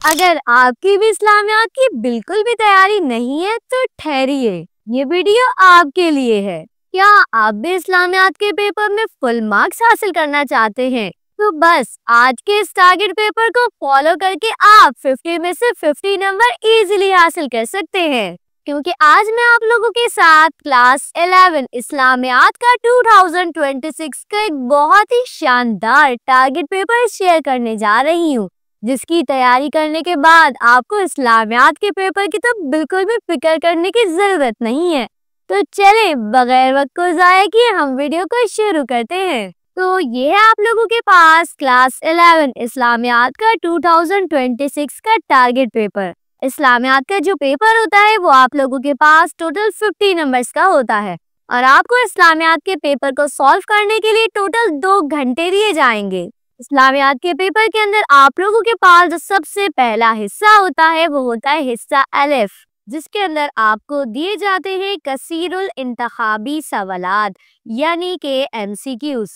अगर आपकी भी इस्लामियात की बिल्कुल भी तैयारी नहीं है तो ठहरिए, ये वीडियो आपके लिए है। क्या आप भी इस्लामियात के पेपर में फुल मार्क्स हासिल करना चाहते हैं? तो बस आज के इस टारगेट पेपर को फॉलो करके आप 50 में से 50 नंबर इजीली हासिल कर सकते हैं। क्योंकि आज मैं आप लोगों के साथ क्लास 11 इस्लामियात का 2026 का एक बहुत ही शानदार टारगेट पेपर शेयर करने जा रही हूँ, जिसकी तैयारी करने के बाद आपको इस्लामियात के पेपर की तो बिल्कुल भी फिक्र करने की जरूरत नहीं है। तो चले बगैर वक्त को जाया किए हम वीडियो को शुरू करते हैं। तो ये है आप लोगों के पास क्लास 11 इस्लामियात का 2026 का टारगेट पेपर। इस्लामियात का जो पेपर होता है वो आप लोगों के पास टोटल 50 नंबर्स का होता है और आपको इस्लामियात के पेपर को सॉल्व करने के लिए टोटल 2 घंटे दिए जाएंगे। इस्लामियात के पेपर के अंदर आप लोगों के पास जो सबसे पहला हिस्सा होता है वो होता है हिस्सा अलिफ, जिसके अंदर आपको दिए जाते हैं कसीरुल इंतखाबी सवालात यानी के एमसीक्यूज।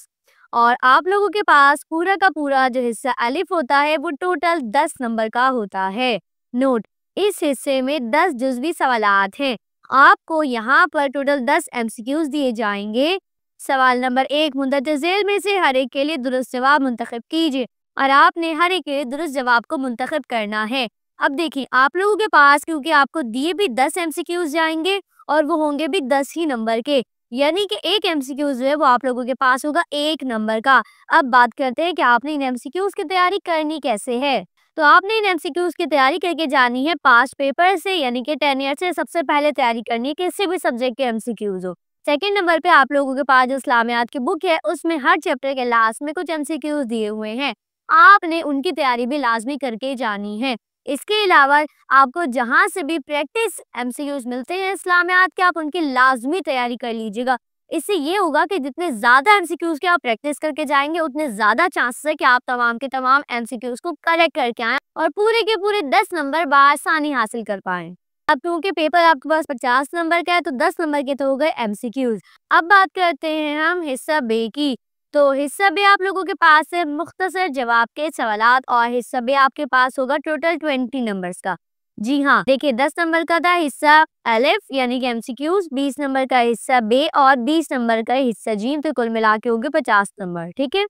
और आप लोगों के पास पूरा का पूरा जो हिस्सा अलिफ होता है वो टोटल 10 नंबर का होता है। नोट, इस हिस्से में 10 जुज़वी सवालात हैं। आपको यहाँ पर टोटल 10 एमसीक्यूज दिए जाएंगे। सवाल नंबर 1 मुंदरज झेल में से हर एक के लिए दुरुस्त जवाब मुंतखब कीजिए और आपने हर एक के लिए दुरुस्त जवाब को मुंतखब करना है। अब देखिए आप लोगों के पास क्योंकि आपको दिए भी 10 एमसीक्यूज जाएंगे और वो होंगे भी 10 ही नंबर के, यानी कि एक एमसीक्यूज जो है वो आप लोगों के पास होगा 1 नंबर का। अब बात करते हैं कि आपने इन एमसीक्यूज की तैयारी करनी कैसे है। तो आपने इन एमसीक्यूज की तैयारी करके जानी है पास्ट पेपर से, यानी कि 10 ईयर से सबसे पहले तैयारी करनी है किसी भी सब्जेक्ट के एमसीक्यूज हो। सेकंड नंबर पे आप लोगों के पास जो इस्लामियात की बुक है उसमें हर चैप्टर के लास्ट में कुछ एमसीक्यूज दिए हुए हैं, आपने उनकी तैयारी भी लाजमी करके जानी है। इसके अलावा आपको जहां से भी प्रैक्टिस एमसीक्यूज मिलते हैं इस्लामियात के, आप उनकी लाजमी तैयारी कर लीजिएगा। इससे ये होगा कि जितने ज्यादा एमसीक्यूज के आप प्रैक्टिस करके जाएंगे उतने ज्यादा चांसेस है कि आप तमाम के तमाम एमसीक्यूज को करेक्ट करके आए और पूरे के पूरे 10 नंबर बआसानी हासिल कर पाए। अब क्योंकि पेपर आपके पास 50 नंबर का है तो 10 नंबर के तो हो गए एमसीक्यूज। अब बात करते हैं हम हिस्सा बे की। तो हिस्सा बे आप लोगों के पास है मुख्तसर जवाब के सवालात और हिस्सा बे आपके पास होगा टोटल 20 नंबर्स का। जी हाँ, देखिए 10 नंबर का था हिस्सा अलिफ यानी कि एमसीक्यूज, 20 नंबर का हिस्सा बे और 20 नंबर का हिस्सा जीम, तो कुल मिला के होंगे 50 नंबर। ठीक है,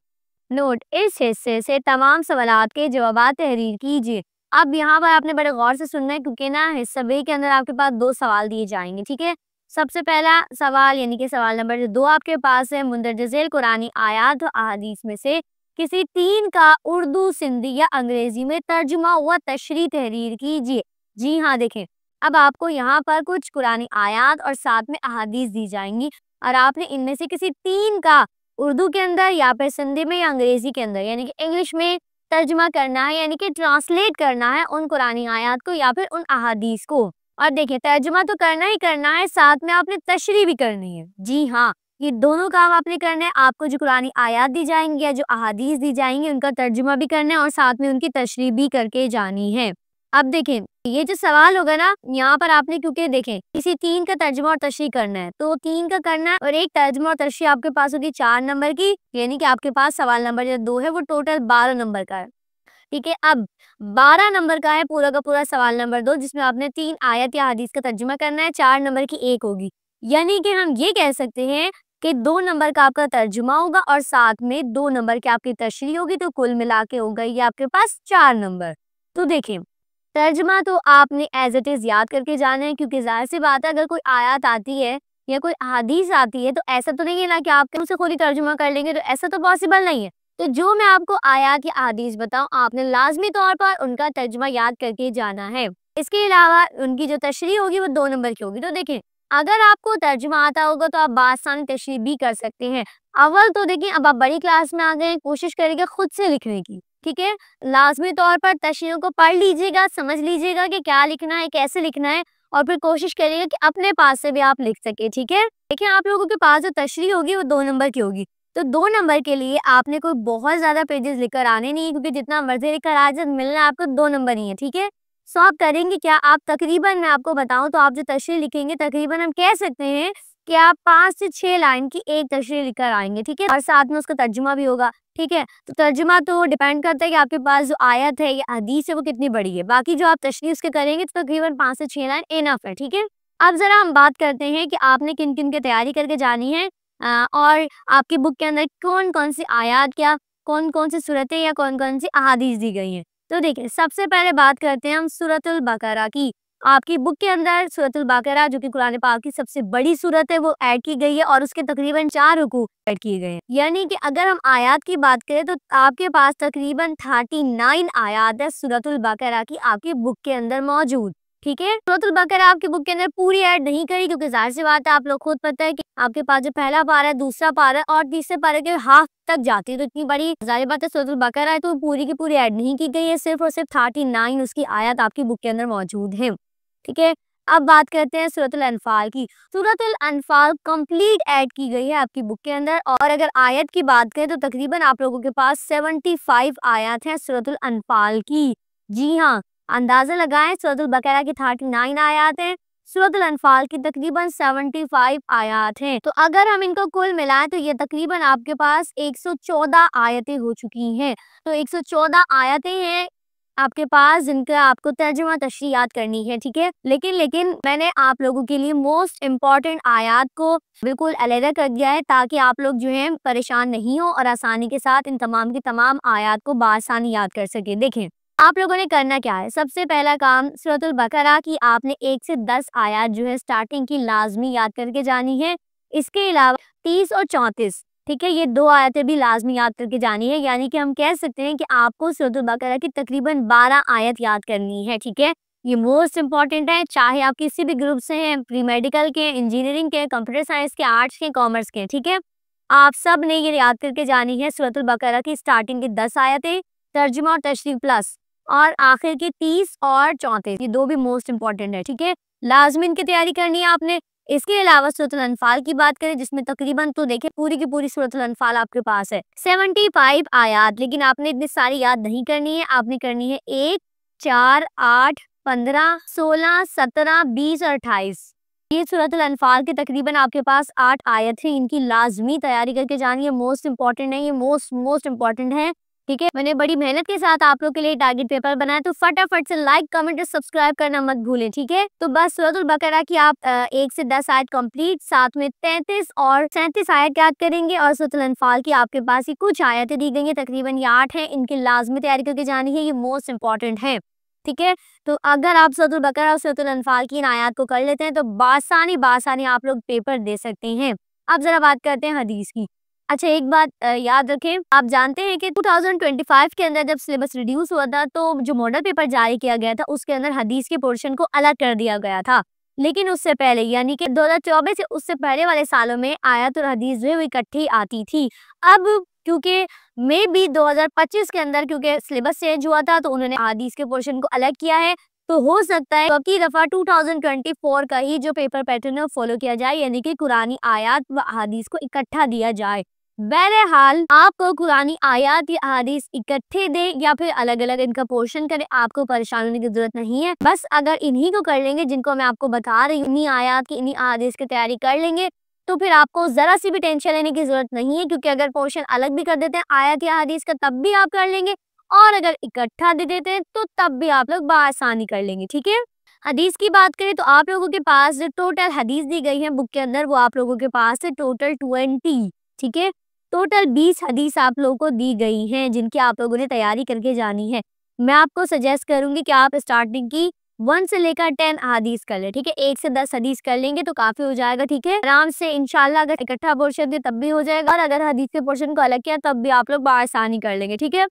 नोट, इस हिस्से से तमाम सवालात के जवाब तहरीर कीजिए। अब यहाँ पर आपने बड़े गौर से सुनना है क्योंकि ना हिस्सा बे के अंदर आपके पास 2 सवाल दिए जाएंगे। ठीक है, सबसे पहला सवाल यानी कि सवाल नंबर 2 आपके पास है मुंदरज झेल कुरानी आयात और अहादीस में से किसी 3 का उर्दू, सिंधी या अंग्रेजी में तर्जुमा व तशरीह तहरीर कीजिए। जी हाँ, देखें अब आपको यहाँ पर कुछ कुरानी आयात और साथ में अहादीस दी जाएंगी और आपने इनमें से किसी 3 का उर्दू के अंदर या फिर सिंधी में या अंग्रेजी के अंदर यानी कि इंग्लिश में तर्जुमा करना है, यानी कि ट्रांसलेट करना है उन कुरानी आयात को या फिर उन अहादीस को। और देखिए तर्जुमा तो करना ही करना है, साथ में आपने तशरीह भी करनी है। जी हाँ, ये दोनों काम आपने करना है। आपको जो कुरानी आयात दी जाएंगी या जो अहादीस दी जाएंगी उनका तर्जुमा भी करना है और साथ में उनकी तशरीह भी करके जानी है। अब देखें ये जो सवाल होगा ना, यहाँ पर आपने क्योंकि देखें किसी 3 का तर्जुमा और तशरीह करना है तो 3 का करना है और एक तर्जुमा और तशरीह आपके पास होगी 4 नंबर की, यानी कि आपके पास सवाल नंबर जो 2 है वो टोटल 12 नंबर का है। ठीक है, अब 12 नंबर का है पूरा का पूरा सवाल नंबर 2, जिसमें आपने 3 आयत या हदीस का तर्जुमा करना है। 4 नंबर की एक होगी, यानी कि हम ये कह सकते हैं कि 2 नंबर का आपका तर्जुमा होगा और साथ में 2 नंबर की आपकी तशरीह होगी, तो कुल मिला के होगा ये आपके पास 4 नंबर। तो देखिए तर्जुमा तो आपने एज इट इज याद करके जाना है, क्योंकि जाहिर सी बात है अगर कोई आयत आती है या कोई हदीस आती है तो ऐसा तो नहीं है ना कि आप उसे खुद ही तर्जुमा कर लेंगे, तो ऐसा तो पॉसिबल नहीं है। तो जो मैं आपको आयत या हदीस बताऊं आपने लाजमी तौर पर उनका तर्जुमा याद करके जाना है। इसके अलावा उनकी जो तशरीह होगी वो 2 नंबर की होगी। तो देखें अगर आपको तर्जुमा आता होगा तो आप बासानी तशरीह भी कर सकते हैं। अव्वल तो देखिए अब आप बड़ी क्लास में आ गए, कोशिश करिएगा खुद से लिखने की। ठीक है, लाजमी तौर पर तशरीहों को पढ़ लीजिएगा, समझ लीजिएगा कि क्या लिखना है, कैसे लिखना है और फिर कोशिश करिएगा कि अपने पास से भी आप लिख सके। ठीक है, देखिए आप लोगों के पास जो तशरीह होगी वो 2 नंबर की होगी, तो 2 नंबर के लिए आपने कोई बहुत ज्यादा पेजेस लिखकर आने नहीं है, क्योंकि जितना मर्जी लिखकर आ जाए मिलना आपको 2 नंबर ही है। ठीक है, सो आप करेंगे क्या, आप तकरीबन मैं आपको बताऊं तो आप जो तशरीह लिखेंगे तकरीबन हम कह सकते हैं कि आप 5 से 6 लाइन की एक तशरीह लिखकर आएंगे, ठीक है, और साथ में उसका तर्जुमा भी होगा, ठीक है। तो तर्जुमा तो डिपेंड करता है कि आपके पास जो आयत है या हदीस है वो कितनी बड़ी है। बाकी जो आप तशरीह उसके करेंगे तो तकरीबन 5 से 6 लाइन इनफ है, ठीक है। अब जरा हम बात करते हैं कि आपने किन किन की तैयारी करके जानी है और आपकी बुक के अंदर कौन कौन सी आयत क्या कौन कौन सी सूरतें या कौन कौन सी अहादीस दी गई हैं। तो देखिए, सबसे पहले बात करते हैं हम सूरतुल बकरा की। आपकी बुक के अंदर सूरतुल बकरा जो कि कुरान पाक की सबसे बड़ी सूरत है वो ऐड की गई है और उसके तकरीबन 4 रुकू ऐड किए गए हैं। यानी कि अगर हम आयत की बात करें तो आपके पास तकरीबन 39 आयत है सूरतुल बकरा की आपकी बुक के अंदर मौजूद, ठीक है। सूरतुल बकरा आपकी बुक के अंदर पूरी ऐड नहीं करी क्योंकि जाहिर सी बात है, आप लोग खुद पता है कि आपके पास जो पहला पारा है, दूसरा पारा और तीसरे पारे के हाफ तक जाती है, तो इतनी बड़ी जाहिर बात है सूरतुल बकरा है तो पूरी की पूरी ऐड नहीं की गई है, सिर्फ और सिर्फ 39 उसकी आयत आपकी बुक के अंदर मौजूद है, ठीक है। अब बात करते हैं सूरतुल अनफाल की। सूरतुल अनफाल कंप्लीट ऐड की गई है आपकी बुक के अंदर और अगर आयत की बात करें तो तकरीबन आप लोगों के पास 75 आयत हैं सूरतुल अनफाल की। जी हाँ, अंदाजा लगाएं, सूरतुल बकरा की 39 आयत हैं, सूरतुल अनफाल की तकरीबन 75 आयत हैं। तो अगर हम इनको कुल मिलाएं तो ये तकरीबन आपके पास 114 आयतें हो चुकी हैं। तो 114 आयतें हैं आपके पास जिनका आपको तर्जुमा तशरीह याद करनी है, ठीक है। लेकिन मैंने आप लोगों के लिए मोस्ट इम्पॉर्टेंट आयत को बिल्कुल अलग कर दिया है ताकि आप लोग जो है परेशान नहीं हो और आसानी के साथ इन तमाम की तमाम आयत को बासानी याद कर सके। देखें, आप लोगों ने करना क्या है, सबसे पहला काम सूरतुल बकरा की आपने 1 से 10 आयत जो है स्टार्टिंग की लाजमी याद करके जानी है। इसके अलावा 30 और 34, ठीक है, ये 2 आयतें भी लाजमी याद करके जानी है। यानी कि हम कह सकते हैं कि आपको सूरतुल बकरा की तकरीबन 12 आयत याद करनी है, ठीक है। ये मोस्ट इंपॉर्टेंट है, चाहे आप किसी भी ग्रुप से हैं, प्री मेडिकल के, इंजीनियरिंग के, कंप्यूटर साइंस के, आर्ट्स के, कॉमर्स के, ठीक है। आप सब ने ये याद करके जानी है सूरतुल बकरा की स्टार्टिंग की 10 आयतें, तर्जुमा और तशरीह प्लस और आखिर की 30 और 34, ये 2 भी मोस्ट इंपॉर्टेंट है, ठीक है। लाजमी इनकी तैयारी करनी है आपने। इसके अलावा सूरतुल अनफाल की बात करें जिसमें तकरीबन तो देखिए पूरी की पूरी सूरतुल अनफाल आपके पास है 75 आयत, लेकिन आपने इतनी सारी याद नहीं करनी है, आपने करनी है 1, 4, 8, 15, 16, 17, 20 और 28। ये सूरतुल अनफाल के तकरीबन आपके पास 8 आयत है, इनकी लाजमी तैयारी करके जानी है, मोस्ट इंपॉर्टेंट है, ये मोस्ट इंपॉर्टेंट है, ठीक है। मैंने बड़ी मेहनत के साथ आप लोग के लिए टारगेट पेपर बनाया, तो फटाफट से लाइक, कमेंट और सब्सक्राइब करना मत भूलें, ठीक है। तो बस सूरतुल बकरा की आप 1 से 10 आयत कंप्लीट, साथ में 33 और 37 आयत याद करेंगे और सूरतुल अनफाल की आपके पास ये कुछ आयतें दी गई हैं, तकरीबन ये 8 हैं, इनकी लाजमी तैयारी करके जानी है, ये मोस्ट इंपॉर्टेंट है, ठीक है। तो अगर आप सूरतुल बकरा और सूरतुल अनफाल की इन आयत को कर लेते हैं तो बासानी आप लोग पेपर दे सकते हैं। अब जरा बात करते हैं हदीस की। अच्छा, एक बात याद रखें, आप जानते हैं कि 2025 के अंदर जब सिलेबस रिड्यूस हुआ था तो जो मॉडल पेपर जारी किया गया था उसके अंदर हदीस के पोर्शन को अलग कर दिया गया था। लेकिन उससे पहले यानी कि 2024 से उससे पहले वाले सालों में आयत और हदीस जो है वो इकट्ठी आती थी। अब क्योंकि मे बी 2025 के अंदर क्योंकि सिलेबस चेंज हुआ था तो उन्होंने हदीस के पोर्शन को अलग किया है, तो हो सकता है अब की दफा 2024 का ही जो पेपर पैटर्न है फॉलो किया जाए, यानी कि कुरानी आयत व हदीस को इकट्ठा दिया जाए। बहरहाल आपको कुरानी आयत या हदीस इकट्ठे दें या फिर अलग अलग इनका पोर्शन करें, आपको परेशान होने की जरूरत नहीं है। बस अगर इन्हीं को कर लेंगे जिनको मैं आपको बता रही हूँ, इन्हीं आयत की इन्हीं हदीस की तैयारी कर लेंगे तो फिर आपको जरा सी भी टेंशन लेने की जरूरत नहीं है, क्योंकि अगर पोर्शन अलग भी कर देते हैं आयत या हदीस का तब भी आप कर लेंगे और अगर इकट्ठा दे देते हैं तो तब भी आप लोग बआसानी कर लेंगे, ठीक है। हदीस की बात करें तो आप लोगों के पास जो टोटल हदीस दी गई है बुक के अंदर वो आप लोगों के पास है टोटल 20, ठीक है। टोटल 20 हदीस आप लोगों को दी गई हैं जिनकी आप लोगों ने तैयारी करके जानी है। मैं आपको सजेस्ट करूंगी कि आप स्टार्टिंग की 1 से लेकर 10 हदीस कर ले, ठीक है। 1 से 10 हदीस कर लेंगे तो काफी हो जाएगा, ठीक है। आराम से इंशाल्लाह अगर इकट्ठा पोर्शन दे तब भी हो जाएगा और अगर हदीस के पोर्शन को अलग किया तब भी आप लोग बआसानी कर लेंगे, ठीक है।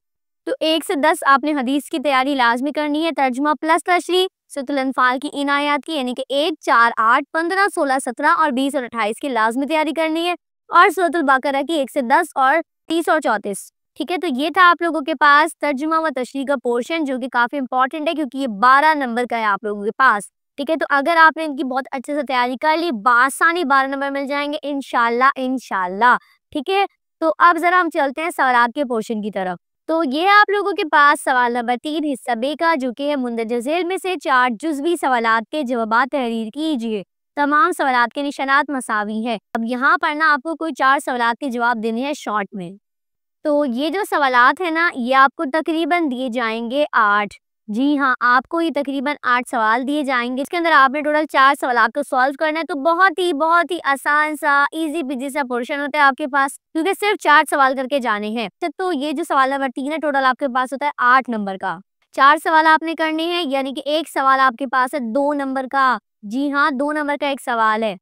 तो 1 से 10 आपने हदीस की तैयारी लाजमी करनी है, तर्जुमा प्लस तशरीह सूरतुल अनफाल की इन आयत की यानी कि 1, 4, 8, 15, 16, 17 और 20 और 28 की लाजमी तैयारी करनी है और सूरतुल बकरा की 1 से 10 और 30 और 34, ठीक है। तो ये था आप लोगों के पास तर्जुमा व तशरीह का पोर्शन जो कि काफी इंपॉर्टेंट है क्योंकि ये 12 नंबर का है आप लोगों के पास, ठीक है। तो अगर आपने इनकी बहुत अच्छे से तैयारी कर ली बासानी 12 नंबर मिल जाएंगे इंशाल्लाह, ठीक है। तो अब जरा हम चलते हैं सवालात के पोर्शन की तरफ। तो ये आप लोगों के पास सवाल नंबर 3 हिस्सा बे का जो कि है मुंदरजा झेल में से 4 जुज़वी सवालात के जवाब तहरीर कीजिए। तमाम सवालात के निशानात मसावी है। अब यहाँ पर ना आपको कोई 4 सवालात के जवाब देने हैं शॉर्ट में। तो ये जो सवालात है ना, ये आपको तकरीबन दिए जाएंगे 8। जी हाँ, आपको ये तकरीबन 8 सवाल दिए जाएंगे। इसके अंदर आपने टोटल 4 सवालात को सॉल्व करना है। तो बहुत ही आसान सा इजी पीजी सा पोर्शन होता है आपके पास, क्योंकि सिर्फ 4 सवाल करके जाने हैं। तो ये जो सवाल नंबर 3 है, टोटल आपके पास होता है 8 नंबर का। 4 सवाल आपने करने हैं, यानी कि एक सवाल आपके पास है 2 नंबर का। जी हाँ, 2 नंबर का एक सवाल है।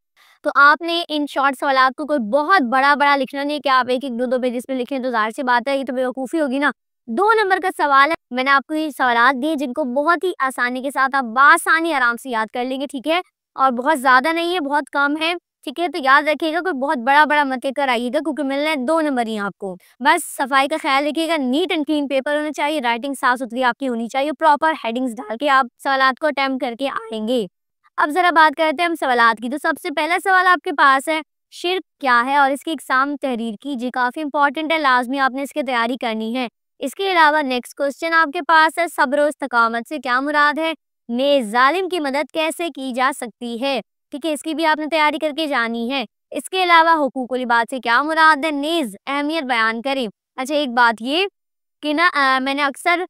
तो आपने इन शॉर्ट सवालात को कोई बहुत बड़ा लिखना नहीं है कि आप 1-1, 2-2 पेजेस पे लिखें, तो ज़ाहिर सी बात है ये तो बेवकूफ़ी होगी ना। 2 नंबर का सवाल है। मैंने आपको ये सवालात दिए जिनको बहुत ही आसानी के साथ आप बासानी आराम से याद कर लेंगे, ठीक है? और बहुत ज़्यादा नहीं है, बहुत कम है, ठीक है? तो याद रखिएगा, कोई बहुत बड़ा मुत लेकर आइएगा, क्योंकि मिलने हैं 2 नंबर ही आपको। बस सफाई का ख्याल रखिएगा, नीट एंड क्लीन पेपर होना चाहिए, राइटिंग साफ-सुथरी आपकी होनी चाहिए, प्रॉपर हेडिंग्स डाल के आप सवालात को अटेम्प्ट करके आएँगे। अब ज़रा बात करते हैं हम सवालात की। तो सबसे पहला सवाल आपके पास है, शिर्क क्या है और इसकी एग्ज़ाम तहरीर कीजिए। काफ़ी इंपॉर्टेंट है, लाज़मी आपने इसकी तैयारी करनी है। इसके अलावा नेक्स्ट क्वेश्चन आपके पास है, सब्र और इस्तकामत से क्या मुराद है? नेज़ ज़ालिम की मदद कैसे की जा सकती है? ठीक है, इसकी भी आपने तैयारी करके जानी है। इसके अलावा हुकूकुल इबाद से क्या मुराद है? नेज़ अहमियत बयान करें। अच्छा, एक बात ये कि ना मैंने अक्सर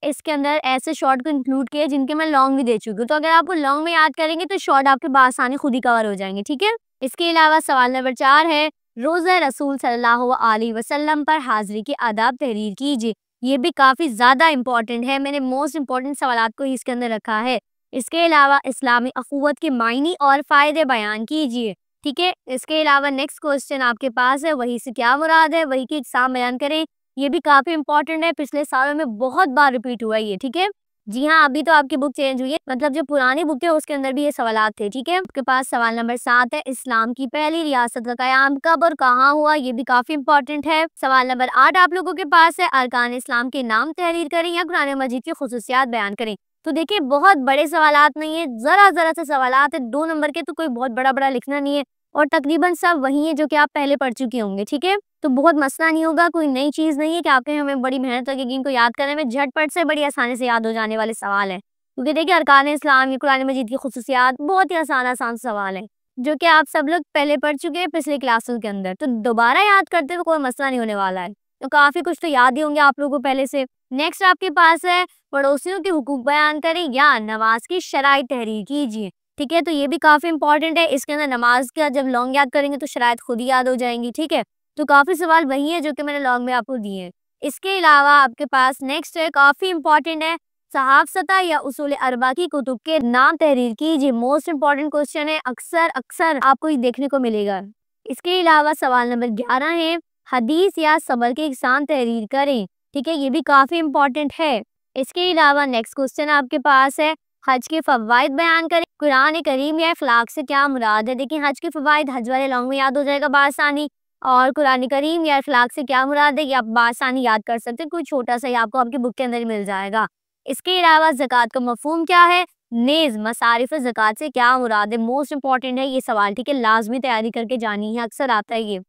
इसके अंदर ऐसे शॉर्ट को इंक्लूड किए जिनके मैं लॉन्ग भी दे चुकी हूँ। तो अगर आप वो लॉन्ग में याद करेंगे तो शॉर्ट आपके बआसानी खुद ही कवर हो जाएंगे, ठीक है? इसके अलावा सवाल नंबर 4 है, रोज़ा रसूल सल्लल्लाहु अलैहि वसल्लम पर हाज़िरी की आदाब तहरीर कीजिए। ये भी काफ़ी ज़्यादा इंपॉर्टेंट है, मैंने मोस्ट इंपॉर्टेंट सवालात को ही इसके अंदर रखा है। इसके अलावा इस्लामी अखुवत के मायने और फ़ायदे बयान कीजिए, ठीक है? इसके अलावा नेक्स्ट क्वेश्चन आपके पास है, वही से क्या मुराद है? वही की इक़साम बयान करें। ये भी काफ़ी इंपॉर्टेंट है, पिछले सालों में बहुत बार रिपीट हुआ है ये, ठीक है? जी हाँ, अभी तो आपकी बुक चेंज हुई है, मतलब जो पुरानी बुक है उसके अंदर भी ये सवालात थे, ठीक है? आपके पास सवाल नंबर 7 है, इस्लाम की पहली रियासत का क़याम कब और कहाँ हुआ? ये भी काफ़ी इंपॉर्टेंट है। सवाल नंबर 8 आप लोगों के पास है, अरकान इस्लाम के नाम तहरीर करें या कुरान मजीद की खुसूसियात बयान करें। तो देखिए, बहुत बड़े सवालात नहीं है, ज़रा से सवालात है, 2 नंबर के, तो कोई बहुत बड़ा लिखना नहीं है और तकरीबन सब वही है जो कि आप पहले पढ़ चुके होंगे, ठीक है? तो बहुत मसला नहीं होगा, कोई नई चीज़ नहीं है कि आपके हमें बड़ी मेहनत लगेगी इनको याद करने में, झटपट से बड़ी आसानी से याद हो जाने वाले सवाल हैं। क्योंकि देखिए, अरकान इस्लाम, ये कुरान मजीद की खुसूसियात बहुत ही आसान सवाल हैं, जो कि आप सब लोग पहले पढ़ चुके हैं पिछले क्लासों के अंदर। तो दोबारा याद करते हुए कोई मसला नहीं होने वाला है। तो काफ़ी कुछ तो याद ही होंगे आप लोगों को पहले से। नेक्स्ट आपके पास है, पड़ोसियों के हुकूक बयान करें या नमाज की शराइत तहरीर कीजिए, ठीक है? तो ये भी काफ़ी इंपॉर्टेंट है। इसके अंदर नमाज का जब लॉन्ग याद करेंगे तो शराइत खुद ही याद हो जाएंगी, ठीक है? तो काफ़ी सवाल वही है जो कि मैंने लॉन्ग में आपको दिए हैं। इसके अलावा आपके पास नेक्स्ट है, काफ़ी इंपॉर्टेंट है, सहाफ़ता या उसूल अरबा की कुतुब के नाम तहरीर कीजिए। मोस्ट इंपॉर्टेंट क्वेश्चन है, अक्सर आपको ये देखने को मिलेगा। इसके अलावा सवाल नंबर 11 है, हदीस या सबर की इक़साम तहरीर करें, ठीक है? ये भी काफ़ी इंपॉर्टेंट है। इसके अलावा नेक्स्ट क्वेश्चन आपके पास है, हज के फ़वाइद बयान करें। कुरान करीम या अखलाक से क्या मुराद है? देखिए, हज के फ़वाइद हज वाले लॉन्ग में याद हो जाएगा बआसानी, और कुरान करीम या अखलाक से क्या मुराद है ये आप बआसानी याद कर सकते हैं, कोई छोटा सा ही आपको आपकी बुक के अंदर ही मिल जाएगा। इसके अलावा ज़कात का मफ़हूम क्या है? नेज़ मसारिफ़ ज़कात से क्या मुराद है? मोस्ट इंपॉर्टेंट है ये सवाल, ठीक है? लाज़मी तैयारी करके जानी है, अक्सर आता है ये।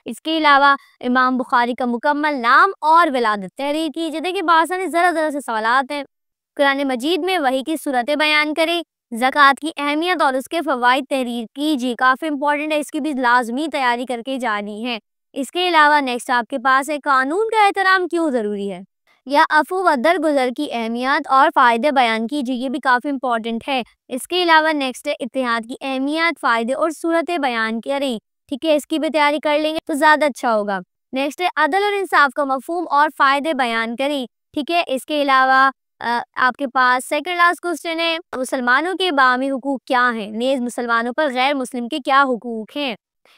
इसके अलावा इमाम बुखारी का मुकम्मल नाम और विलादत तहरीर कीजिए। देखिए, बआसानी ज़रा से सवालात हैं। कुरान मजीद में वही की सूरतें बयान करें, ज़कात की अहमियत और उसके फ़वाइद तहरीर कीजिए। काफ़ी इंपॉर्टेंट है, इसकी भी लाज़मी तैयारी करके जानी है। इसके अलावा नेक्स्ट आपके पास है, कानून का एहतराम क्यों ज़रूरी है, या अफ़ू व दरगुज़र की अहमियत और फ़ायदे बयान कीजिए। ये भी काफ़ी इंपॉर्टेंट है। इसके अलावा नेक्स्ट है, इत्तेहाद की अहमियत, फ़ायदे और सूरतें बयान करें, ठीक है? इसकी भी तैयारी कर लेंगे तो ज़्यादा अच्छा होगा। नेक्स्ट है, अदल और इंसाफ का मफ़हूम और फ़ायदे बयान करें, ठीक है? इसके अलावा आपके पास सेकंड लास्ट क्वेश्चन है, मुसलमानों के बामी हुकूक क्या हैं? नेज़ मुसलमानों पर गैर मुस्लिम के क्या हुकूक हैं?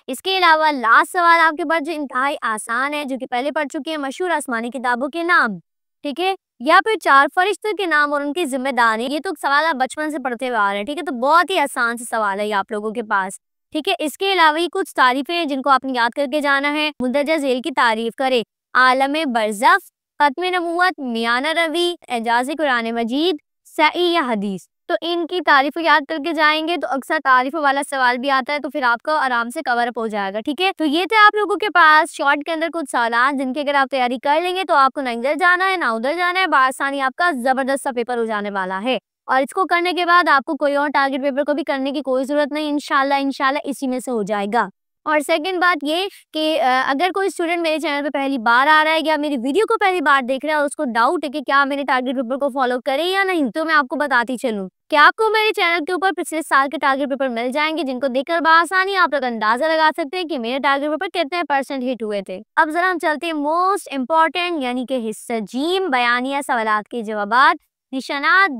इसके अलावा लास्ट सवाल आपके पास जो इंतहाई आसान है, जो कि पहले पढ़ चुके हैं, मशहूर आसमानी किताबों के नाम, ठीक है? या फिर 4 फरिश्तों के नाम और उनकी जिम्मेदारी। ये तो सवाल आप बचपन से पढ़ते हुए आ रहे हैं, ठीक है? तो बहुत ही आसान से सवाल है ये आप लोगों के पास, ठीक है? इसके अलावा ये कुछ तारीफें हैं जिनको आपने याद करके जाना है। मुंदरजा झेल की तारीफ करें, आलम बरज़ख, खत्म नबूवत, मियाना रवी, एजाज़ कुरान मजीद, सही या हदीस। तो इनकी तारीफ याद करके जाएंगे तो अक्सर तारीफ वाला सवाल भी आता है, तो फिर आपको आराम से कवर अप हो जाएगा, ठीक है? तो ये थे आप लोगों के पास शॉर्ट के अंदर कुछ सवाल जिनकी अगर आप तैयारी कर लेंगे तो आपको ना इधर जाना है ना उधर जाना है, बआसानी आपका जबरदस्त सा पेपर हो जाने वाला है। और इसको करने के बाद आपको कोई और टारगेट पेपर को भी करने की कोई ज़रूरत नहीं, इंशाल्लाह इंशाल्लाह इसी में से हो जाएगा। और सेकंड बात ये कि अगर कोई स्टूडेंट मेरे चैनल पे पहली बार आ रहा है या मेरी वीडियो को पहली बार देख रहा है और उसको डाउट है कि क्या मेरे टारगेट पेपर को फॉलो करे या नहीं, तो मैं आपको बताती चलूँ कि आपको मेरे चैनल के ऊपर पिछले साल के टारगेट पेपर मिल जाएंगे, जिनको देखकर बआसानी आप लोग अंदाजा लगा सकते हैं कि मेरे टारगेट पेपर कितने % हिट हुए थे। अब जरा हम चलते हैं मोस्ट इम्पोर्टेंट यानी कि हिस्सा जीम, बयानिया सवालात के जवाबात, निशानात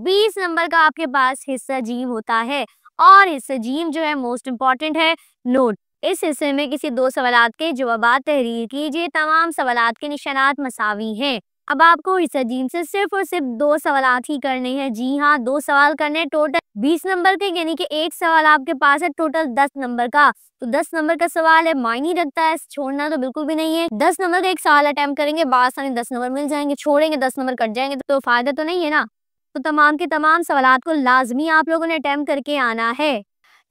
20 नंबर का आपके पास हिस्सा जीम होता है। और हिस्सा जीम जो है मोस्ट इम्पोर्टेंट है। नोट, इस हिस्से में किसी 2 सवालात के जवाबात तहरीर कीजिए। तमाम सवालात के निशानात मसावी हैं। अब आपको हिस्सा जीम से सिर्फ और सिर्फ 2 सवालात ही करने हैं। जी हाँ, 2 सवाल करने हैं टोटल 20 नंबर के, यानी कि एक सवाल आपके पास है टोटल 10 नंबर का। तो 10 नंबर का सवाल है, मायने रखता है, छोड़ना तो बिल्कुल भी नहीं है। 10 नंबर का एक सवाल अटेम्प्ट करेंगे, बआसानी 10 नंबर मिल जाएंगे। छोड़ेंगे 10 नंबर कट जाएंगे तो फायदा तो नहीं है ना। तो तमाम के तमाम सवालात को लाजमी आप लोगों ने अटेम्प्ट करके आना है,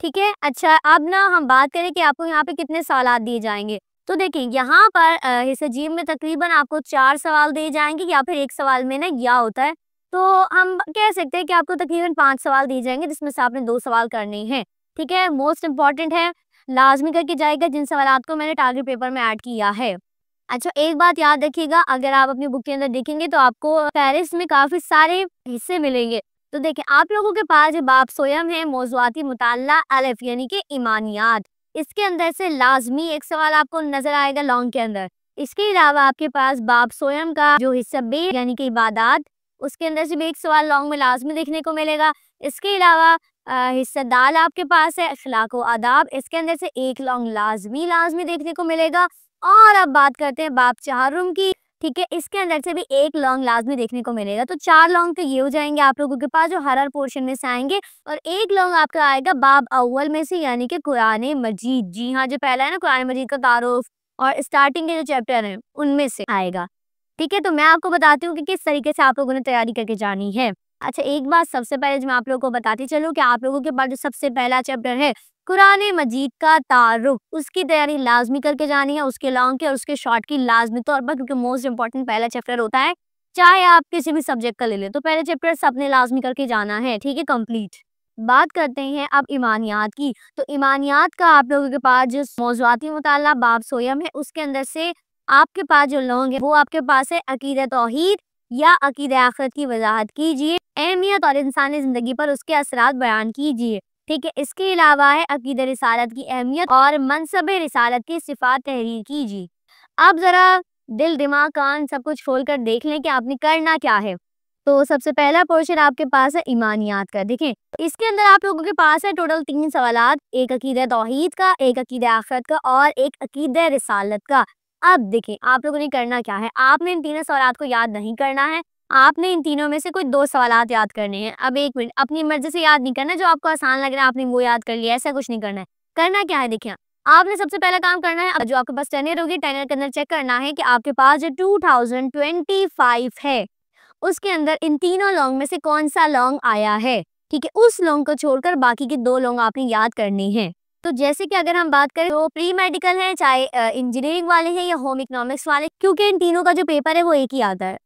ठीक है। अच्छा, अब ना हम बात करें कि आपको यहाँ पे कितने सवालात दिए जाएंगे। तो देखिए यहाँ पर हिस्सा जीम में तकरीबन आपको 4 सवाल दिए जाएंगे या फिर एक सवाल में ना या होता है, तो हम कह सकते हैं कि आपको तकरीबन 5 सवाल दिए जाएंगे, जिसमें से आपने 2 सवाल करने हैं, ठीक है। मोस्ट इंपॉर्टेंट है, लाजमी करके जाएगा जिन सवालात को मैंने टारगेट पेपर में ऐड किया है। अच्छा, एक बात याद रखिएगा, अगर आप अपनी बुक के अंदर देखेंगे तो आपको फहरिस्त में काफी सारे हिस्से मिलेंगे। तो देखिए आप लोगों के पास जो बाब सोयम है, मौज़ूआती मुताल्ला अलिफ यानी कि ईमानियात, इसके अंदर से लाजमी एक सवाल आपको नजर आएगा लॉन्ग के अंदर। इसके अलावा आपके पास बाब सोयम का जो हिस्सा बे यानी कि इबादात, उसके अंदर से भी एक सवाल लॉन्ग में लाजमी देखने को मिलेगा। इसके अलावा हिस्सा दाल आपके पास है अखलाक व आदाब, इसके अंदर से एक लॉन्ग लाजमी देखने को मिलेगा। और अब बात करते हैं बाब चारुम की, ठीक है, इसके अंदर से भी एक लॉन्ग लाजमी देखने को मिलेगा। तो 4 लॉन्ग तो ये हो जाएंगे आप लोगों के पास जो हर पोर्शन में से आएंगे, और एक लॉन्ग आपका आएगा बाब अव्वल में से यानी कि कुरान मजीद। जी हाँ, जो पहला है ना कुरान मजीद का तारुफ और स्टार्टिंग के जो चैप्टर हैं उनमें से आएगा, ठीक है। तो मैं आपको बताती हूँ कि किस तरीके से आप लोगों ने तैयारी करके जानी है। अच्छा, एक बात सबसे पहले जो मैं आप लोगों को बताती चलूँ कि आप लोगों के पास जो सबसे पहला चैप्टर है कुरान मजीद का तारुफ, उसकी तैयारी लाजमी करके जानी है, उसके लॉन्ग के और उसके शॉर्ट की लाजमी तौर पर, क्योंकि मोस्ट इंपॉर्टेंट पहला चैप्टर होता है, चाहे आप किसी भी सब्जेक्ट का ले लें। तो पहले चैप्टर सबने लाजमी करके जाना है, ठीक है, कंप्लीट। बात करते हैं अब ईमानियात की। तो ईमानियात का आप लोगों के पास जो मौज़ूआती मुताल्ला बाब सोयम है, उसके अंदर से आपके पास जो लॉन्ग है वो आपके पास है अकीदा तौहीद या अकीदा आखिरत की वजाहत कीजिए, अहमियत और इंसानी जिंदगी पर उसके असरात बयान कीजिए, ठीक है। इसके अलावा है अकीदा रिसालत की अहमियत और मनसब रिसालत की सिफात तहरीर कीजिए। अब जरा दिल दिमाग कान सब कुछ खोल कर देख लें कि आपने करना क्या है। तो सबसे पहला पोर्शन आपके पास है ईमानियात का। देखें, इसके अंदर आप लोगों के पास है टोटल 3 सवालात, एक अकीदा तौहीद का, एक अकीदा आखिरत का और एक अकीदा रिसालत का। अब देखें आप लोगों ने करना क्या है, आपने इन तीनों सवालात को याद नहीं करना है, आपने इन तीनों में से कोई 2 सवालात याद करने हैं। अब एक मिनट, अपनी मर्जी से याद नहीं करना, जो आपको आसान लग रहा है आपने वो याद कर लिया, ऐसा कुछ नहीं करना है। करना क्या है, देखिए आपने सबसे पहला काम करना है, अब जो आपके पास टेनर होगी, टेनर के अंदर चेक करना है कि आपके पास जो 2025 है उसके अंदर इन तीनों लॉन्ग में से कौन सा लॉन्ग आया है, ठीक है। उस लॉन्ग को छोड़कर बाकी के 2 लॉन्ग आपने याद करने हैं। तो जैसे कि अगर हम बात करें तो प्री मेडिकल है, चाहे इंजीनियरिंग वाले हैं या होम इकोनॉमिक्स वाले, क्योंकि इन तीनों का जो पेपर है वो एक ही आता है।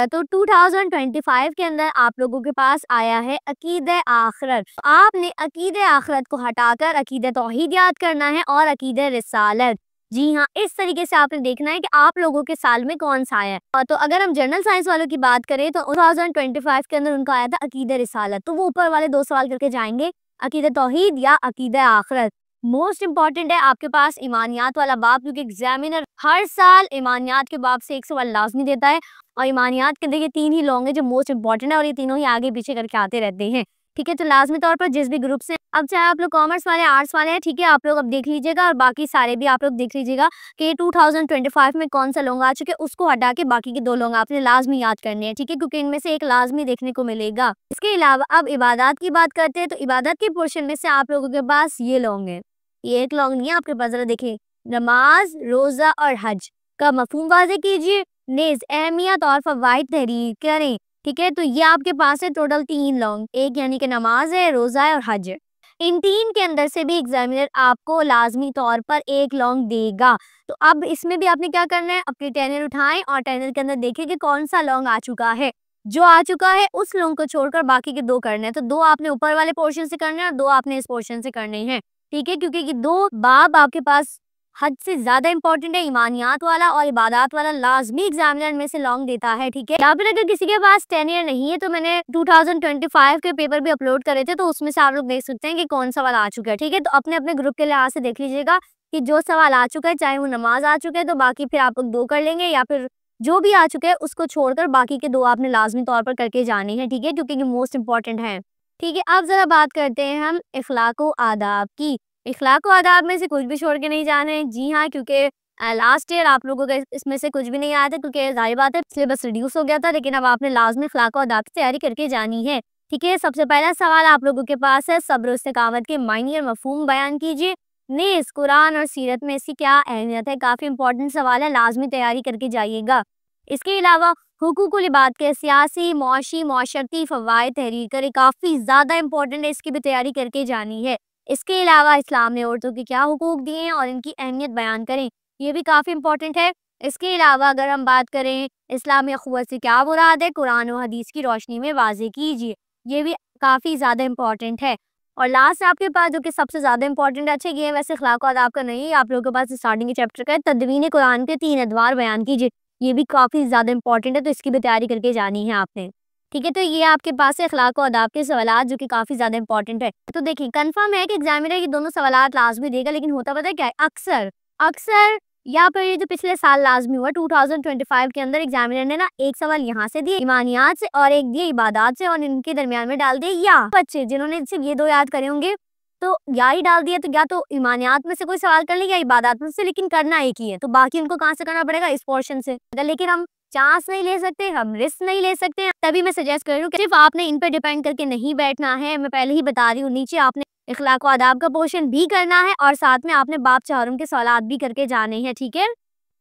तो 2025 के अंदर आप लोगों के पास आया है अकीदा आखिरत। आपने अकीदा आखिरत को हटाकर अकीदा तौहीद याद करना है और अकीदा रिसालत। जी हाँ, इस तरीके से आपने देखना है कि आप लोगों के साल में कौन सा आया है। तो अगर हम जनरल साइंस वालों की बात करें तो 2025 के अंदर उनका आया था अकीदा रिसालत, तो वो ऊपर वाले 2 सवाल करके जाएंगे, अकीदा तौहीद या अकीदा आखिरत। मोस्ट इंपॉर्टेंट है आपके पास ईमानियात वाला बाब, क्योंकि एग्जामिनर हर साल ईमानियात के बाब से एक सवाल लाजमी देता है। और ईमानियात के देखिए 3 ही लॉन्ग है जो मोस्ट इंपॉर्टेंट है, और ये तीनों ही आगे पीछे करके आते रहते हैं, ठीक है। तो लाजमी तौर पर जिस भी ग्रुप से, अब चाहे आप लोग कॉमर्स वाले आर्ट्स वाले हैं, ठीक है, आप लोग अब देख लीजिएगा, और बाकी सारे भी आप लोग देख लीजिएगा कि 2025 में कौन सा लॉन्ग आ चुके, उसको हटा के बाकी के 2 लॉन्ग आपने लाजमी याद करने हैं, ठीक है, क्योंकि इनमें से एक लाजमी देखने को मिलेगा। इसके अलावा अब इबादत की बात करते हैं, तो इबादत के पोर्शन में से आप लोगों के पास ये लॉन्ग है, ये एक लॉन्ग नहीं है आपके पास, जरा देखिए, नमाज, रोजा और हज का मफहूम वाज़े कीजिए, नेज अहमियत और फवाइद तहरीर करें, ठीक है। तो ये आपके पास है टोटल 3 लॉन्ग, एक यानी कि नमाज है, रोजा है और हज है। इन 3 के अंदर से भी एग्जामिनर आपको लाजमी तौर पर एक लॉन्ग देगा। तो अब इसमें भी आपने क्या करना है, अपनी टेनर उठाएं और टेनर के अंदर देखें कि कौन सा लॉन्ग आ चुका है। जो आ चुका है उस लोगों को छोड़कर बाकी के 2 करने हैं। तो 2 आपने ऊपर वाले पोर्शन से करने हैं और 2 आपने इस पोर्शन से करने हैं, ठीक है? क्योंकि ये 2 बाब आपके पास हद से ज़्यादा इम्पोर्टेंट है, ईमानियात वाला और इबादत वाला लाज़मी एग्ज़ामिनर में से लॉन्ग देता है, ठीक है? या फिर अगर किसी के पास टेनियर नहीं है तो मैंने 2025 के पेपर भी अपलोड करे थे, तो उसमें से आप लोग देख सकते हैं कि कौन सवाल आ चुका है, ठीक है? तो अपने-अपने ग्रुप के लिहाज से देख लीजिएगा कि जो सवाल आ चुका है, चाहे वो नमाज़ आ चुका है तो बाकी फिर आप लोग 2 कर लेंगे, या फिर जो भी आ चुके हैं उसको छोड़कर बाकी के 2 आपने लाज़मी तौर पर करके जाने हैं, ठीक है? क्योंकि ये मोस्ट इम्पोर्टेंट है, ठीक है? अब ज़रा बात करते हैं हम इखलाक व आदाब की। इखलाक व आदाब में से कुछ भी छोड़ के नहीं जाना है। जी हाँ, क्योंकि लास्ट ईयर आप लोगों का इसमें से कुछ भी नहीं आया था, क्योंकि ज़ाहिर बात है सिलेबस रिड्यूस हो गया था, लेकिन अब आपने लाज़मी इखलाक व आदाब की तैयारी करके जानी है, ठीक है? सबसे पहला सवाल आप लोगों के पास है, सब्र व इस्तिकामत के मायने और मफ़हूम बयान कीजिए। नेज़ कुरान और सीरत में इसकी क्या अहमियत है? काफ़ी इंपॉर्टेंट सवाल है, लाज़मी तैयारी करके जाइएगा। इसके अलावा हुकूकुल इबाद के सियासी, मुआशी, मुआशरती फ़वाइद तहरीर करें, काफ़ी ज़्यादा इंपॉर्टेंट है, इसकी भी तैयारी करके जानी है। इसके अलावा इस्लाम ने औरतों के क्या हुकूक दिए हैं और इनकी अहमियत बयान करें, ये भी काफ़ी इंपॉर्टेंट है। इसके अलावा अगर हम बात करें इस्लामी अख़ुवत से क्या मुराद है, कुरान और हदीस की रोशनी में वाज़ेह कीजिए, ये भी काफ़ी ज़्यादा इंपॉर्टेंट है। और लास्ट आपके पास जो कि सबसे ज़्यादा इंपॉर्टेंट है, अच्छा ये है वैसे इखलाक व आदाब का नहीं है, आप लोगों के पास स्टार्टिंग के चैप्टर का है, तदवीन कुरान के 3 अदवार बयान कीजिए, ये भी काफ़ी ज़्यादा इंपॉर्टेंट है, तो इसकी भी तैयारी करके जानी है आपने, ठीक है? तो ये आपके पास है इखलाक व आदाब के सवालात जो कि काफ़ी ज़्यादा इंपॉर्टेंट है। तो देखिए कन्फर्म है कि एग्ज़ामिनर ये दोनों सवालात लाज़मी देगा, लेकिन होता पता है क्या है? अक्सर अक्सर या फिर ये जो पिछले साल लाज़मी हुआ 2025 के अंदर एग्ज़ामिनर ने ना एक सवाल यहाँ से दिए ईमानियात से और एक दिए इबादत से और इनके दरमियान में डाल दिए या बच्चे जिन्होंने सिर्फ ये 2 याद करे होंगे तो या ही डाल दिया, तो या तो ईमानियात में से कोई सवाल कर ले या इबादत में से, लेकिन करना एक ही है, तो बाकी उनको कहाँ से करना पड़ेगा? इस पोर्शन से। लेकिन हम चांस नहीं ले सकते, हम रिस्क नहीं ले सकते, तभी मैं सजेस्ट कर रही हूँ कि सिर्फ आपने इन पे डिपेंड करके नहीं बैठना है। मैं पहले ही बता रही हूँ, नीचे आपने इखलाक व आदाब का पोर्शन भी करना है और साथ में आपने बाब चहारुम के सवालात भी करके जाने हैं, ठीक है?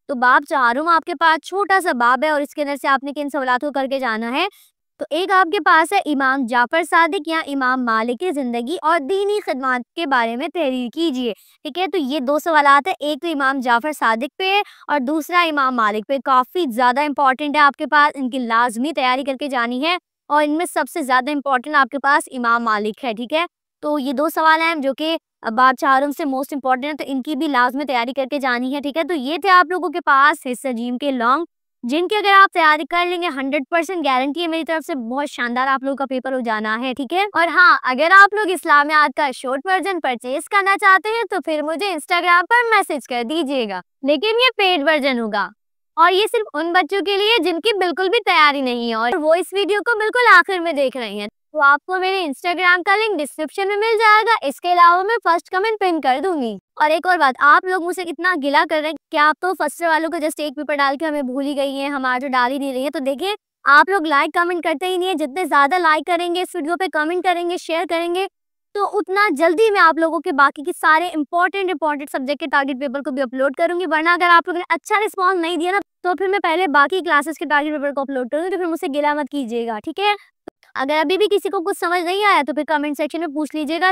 तो बाब चहारुम आपके पास छोटा-सा बाब है और इसके अंदर से आपने किन सवालात को करके जाना है? तो एक आपके पास है इमाम जाफ़र सादिक या इमाम मालिक की ज़िंदगी और दीनी खिदमत के बारे में तहरीर कीजिए, ठीक है? तो ये 2 सवालात है, एक तो इमाम जाफ़र सादिक पे है और दूसरा इमाम मालिक पे, काफ़ी ज़्यादा इंपॉर्टेंट है आपके पास, इनकी लाज़मी तैयारी करके जानी है और इनमें सबसे ज़्यादा इंपॉर्टेंट आपके पास इमाम मालिक है, ठीक है? तो ये 2 सवाल हैं जो कि बाब चहारुम से मोस्ट इम्पोर्टेंट है, तो इनकी भी लाज़मी तैयारी करके जानी है, ठीक है? तो ये थे आप लोगों के पास हिस्सा जीम के लॉन्ग, जिनकी अगर आप तैयारी कर लेंगे 100% गारंटी है मेरी तरफ से, बहुत शानदार आप लोगों का पेपर हो जाना है, ठीक है? और हाँ, अगर आप लोग इस्लामियात का शॉर्ट वर्जन परचेज करना चाहते हैं तो फिर मुझे इंस्टाग्राम पर मैसेज कर दीजिएगा, लेकिन ये पेड वर्जन होगा और ये सिर्फ उन बच्चों के लिए जिनकी बिल्कुल भी तैयारी नहीं है और वो इस वीडियो को बिल्कुल आखिर में देख रहे हैं। तो आपको मेरे इंस्टाग्राम का लिंक डिस्क्रिप्शन में मिल जाएगा, इसके अलावा मैं फर्स्ट कमेंट पिन कर दूंगी। और एक और बात, आप लोग मुझसे इतना गिला कर रहे हैं कि आप तो फर्स्ट वालों को जस्ट एक पेपर डाल के हमें भूल ही गई हैं, हमारा जो डाल ही नहीं रही है। तो देखिए आप लोग लाइक कमेंट करते ही नहीं है, जितने ज्यादा लाइक करेंगे इस वीडियो पे, कमेंट करेंगे, शेयर करेंगे, तो उतना जल्दी मैं आप लोगों के बाकी के सारे इंपॉर्टेंट सब्जेक्ट के टारगेट पेपर को भी अपलोड करूंगी। वरना अगर आप लोगों ने अच्छा रिस्पॉन्स नहीं दिया ना तो फिर मैं पहले बाकी क्लासेस के टारगेट पेपर को अपलोड करूंगी, तो फिर मुझसे गिला मत कीजिएगा, ठीक है? अगर अभी भी किसी को कुछ समझ नहीं आया तो फिर कमेंट सेक्शन में पूछ लीजिएगा।